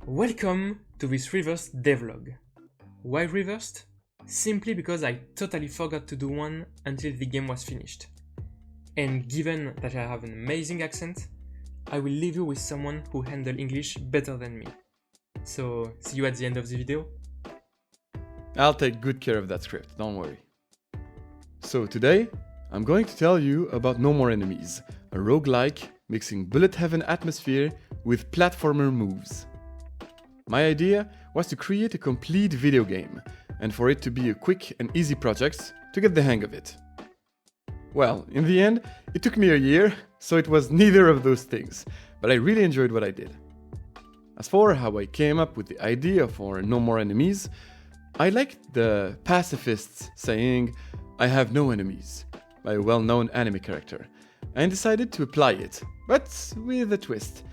Welcome to this reversed devlog. Why reversed? Simply because I totally forgot to do one until the game was finished. And given that I have an amazing accent, I will leave you with someone who handles English better than me. So, see you at the end of the video. I'll take good care of that script, don't worry. So today, I'm going to tell you about No More Enemies, a roguelike mixing bullet heaven atmosphere with platformer moves. My idea was to create a complete video game, and for it to be a quick and easy project to get the hang of it. Well, in the end, it took me a year, so it was neither of those things, but I really enjoyed what I did. As for how I came up with the idea for No More Enemies, I liked the pacifists saying, "I have no enemies," by a well-known anime character, and decided to apply it, but with a twist,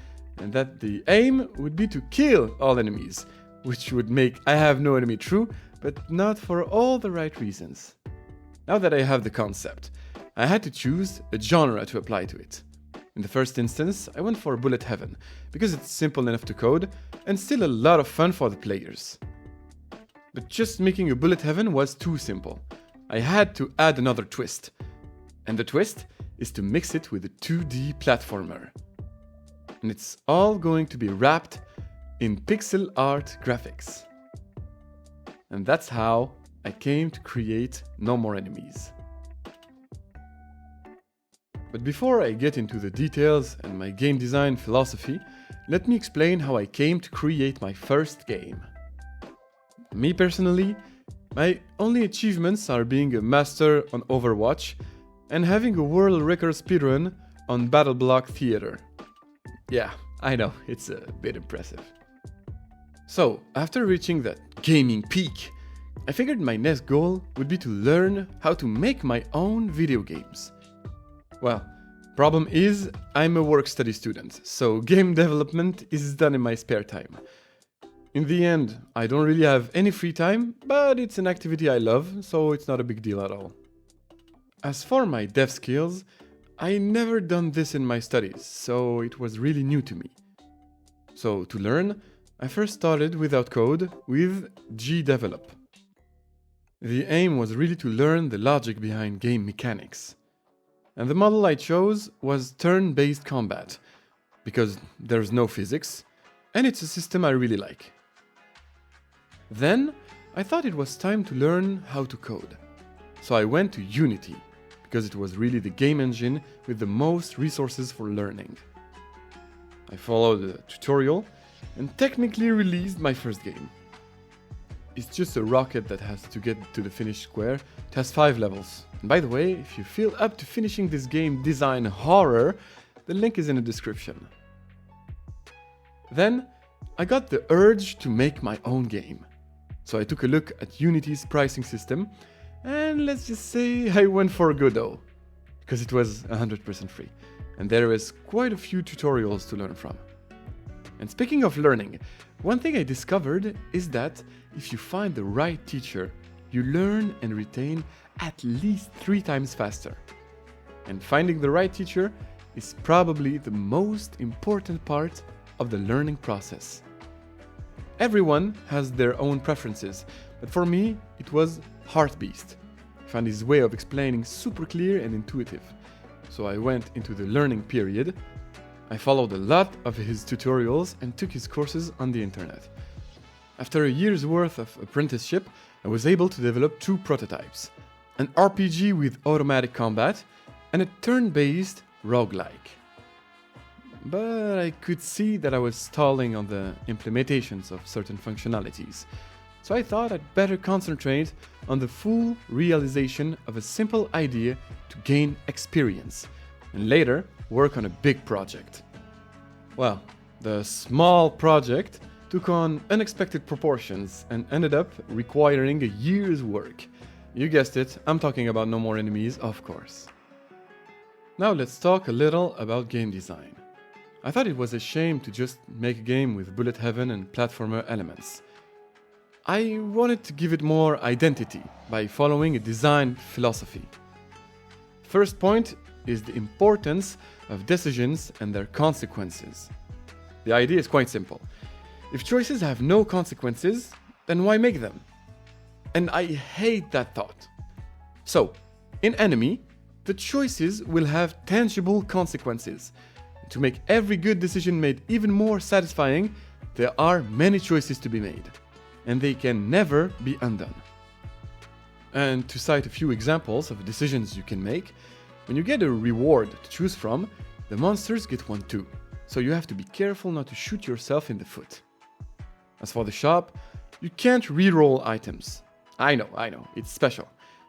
and that the aim would be to kill all enemies, which would make I have no enemy true, but not for all the right reasons. Now that I have the concept, I had to choose a genre to apply to it. In the first instance, I went for bullet heaven, because it's simple enough to code, and still a lot of fun for the players. But just making a bullet heaven was too simple. I had to add another twist. And the twist is to mix it with a 2D platformer. And it's all going to be wrapped in pixel art graphics. And that's how I came to create No More Enemies. But before I get into the details and my game design philosophy, let me explain how I came to create my first game. Me personally, my only achievements are being a master on Overwatch and having a world record speedrun on BattleBlock Theater. Yeah, I know, it's a bit impressive. So, after reaching that gaming peak, I figured my next goal would be to learn how to make my own video games. Well, problem is, I'm a work-study student, so game development is done in my spare time. In the end, I don't really have any free time, but it's an activity I love, so it's not a big deal at all. As for my dev skills, I never done this in my studies, so it was really new to me. So to learn, I first started without code with gdevelop. The aim was really to learn the logic behind game mechanics. And the model I chose was turn-based combat, because there's no physics, and it's a system I really like. Then, I thought it was time to learn how to code. So I went to Unity, because it was really the game engine with the most resources for learning. I followed a tutorial and technically released my first game. It's just a rocket that has to get to the finished square. It has 5 levels. And by the way, if you feel up to finishing this game design horror, the link is in the description. Then, I got the urge to make my own game. So I took a look at Unity's pricing system, and let's just say I went for Godot, because it was 100% free, and there is quite a few tutorials to learn from. And speaking of learning, one thing I discovered is that if you find the right teacher, you learn and retain at least 3 times faster. And finding the right teacher is probably the most important part of the learning process. Everyone has their own preferences, but for me, it was Heartbeast. I found his way of explaining super clear and intuitive. So I went into the learning period. I followed a lot of his tutorials and took his courses on the internet. After a year's worth of apprenticeship, I was able to develop 2 prototypes, an RPG with automatic combat and a turn-based roguelike. But I could see that I was stalling on the implementations of certain functionalities. So I thought I'd better concentrate on the full realization of a simple idea to gain experience, and later work on a big project. Well, the small project took on unexpected proportions and ended up requiring a year's work. You guessed it, I'm talking about No More Enemies, of course. Now let's talk a little about game design. I thought it was a shame to just make a game with bullet heaven and platformer elements. I wanted to give it more identity by following a design philosophy. First point is the importance of decisions and their consequences. The idea is quite simple. If choices have no consequences, then why make them? And I hate that thought. So, in Enemy, the choices will have tangible consequences. To make every good decision made even more satisfying, there are many choices to be made, and they can never be undone. And to cite a few examples of decisions you can make, when you get a reward to choose from, the monsters get one too, so you have to be careful not to shoot yourself in the foot. As for the shop, you can't reroll items. I know, it's special,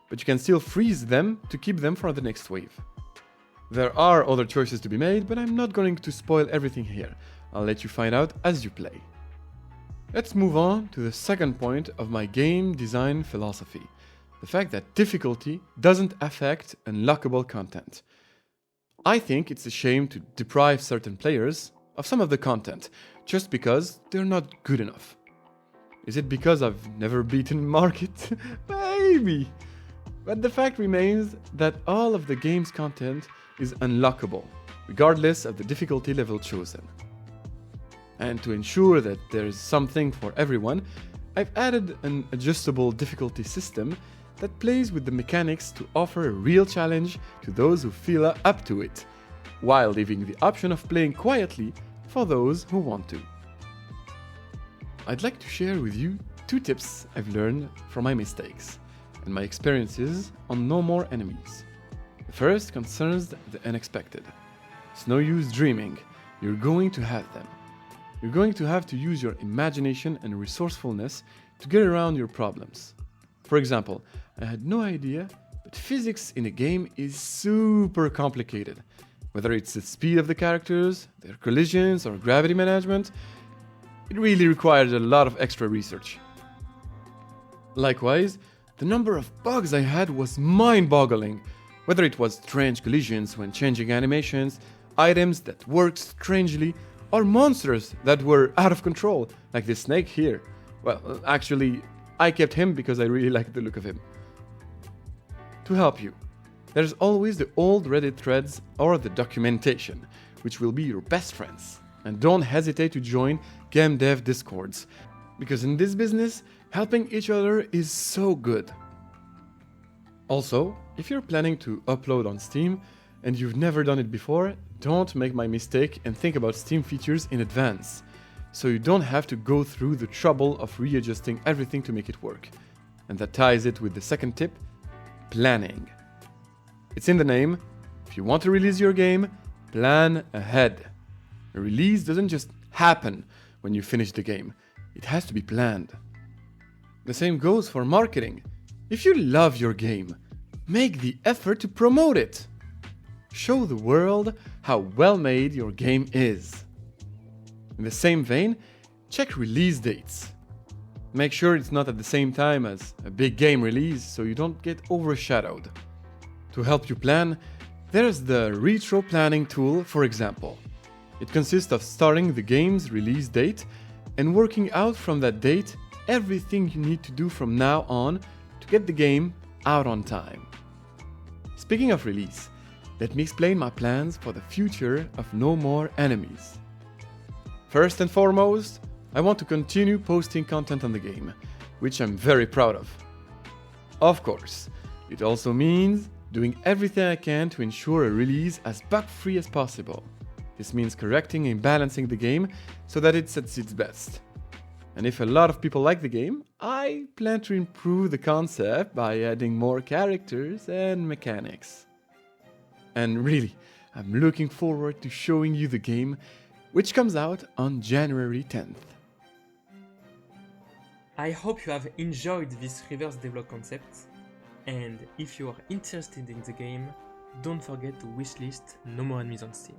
but you can still freeze them to keep them for the next wave. There are other choices to be made, but I'm not going to spoil everything here. I'll let you find out as you play. Let's move on to the second point of my game design philosophy. The fact that difficulty doesn't affect unlockable content. I think it's a shame to deprive certain players of some of the content just because they're not good enough. Is it because I've never beaten Market? Maybe! But the fact remains that all of the game's content is unlockable, regardless of the difficulty level chosen. And to ensure that there's something for everyone, I've added an adjustable difficulty system that plays with the mechanics to offer a real challenge to those who feel up to it, while leaving the option of playing quietly for those who want to. I'd like to share with you 2 tips I've learned from my mistakes and my experiences on No More Enemies. The first concerns the unexpected. It's no use dreaming, you're going to have them. You're going to have to use your imagination and resourcefulness to get around your problems. For example, I had no idea, but physics in a game is super complicated. Whether it's the speed of the characters, their collisions, or gravity management, it really requires a lot of extra research. Likewise, the number of bugs I had was mind-boggling. Whether it was strange collisions when changing animations, items that worked strangely, or monsters that were out of control, like this snake here. Well, actually, I kept him because I really liked the look of him. To help you, there's always the old Reddit threads or the documentation, which will be your best friends. And don't hesitate to join game dev discords, because in this business, helping each other is so good. Also, if you're planning to upload on Steam and you've never done it before, don't make my mistake and think about Steam features in advance, so you don't have to go through the trouble of readjusting everything to make it work. And that ties it with the second tip, planning. It's in the name. If you want to release your game, plan ahead. A release doesn't just happen when you finish the game. It has to be planned. The same goes for marketing. If you love your game, make the effort to promote it. Show the world how well made your game is. In the same vein, check release dates. Make sure it's not at the same time as a big game release so you don't get overshadowed. To help you plan, there's the retro planning tool, for example. It consists of starting the game's release date and working out from that date everything you need to do from now on to get the game out on time. Speaking of release, let me explain my plans for the future of No More Enemies. First and foremost, I want to continue posting content on the game, which I'm very proud of. Of course, it also means doing everything I can to ensure a release as bug-free as possible. This means correcting and balancing the game so that it's at its best. And if a lot of people like the game, I plan to improve the concept by adding more characters and mechanics. And really, I'm looking forward to showing you the game, which comes out on January 10th. I hope you have enjoyed this reverse devlog concept, and if you are interested in the game, don't forget to wishlist No More Enemies on Steam.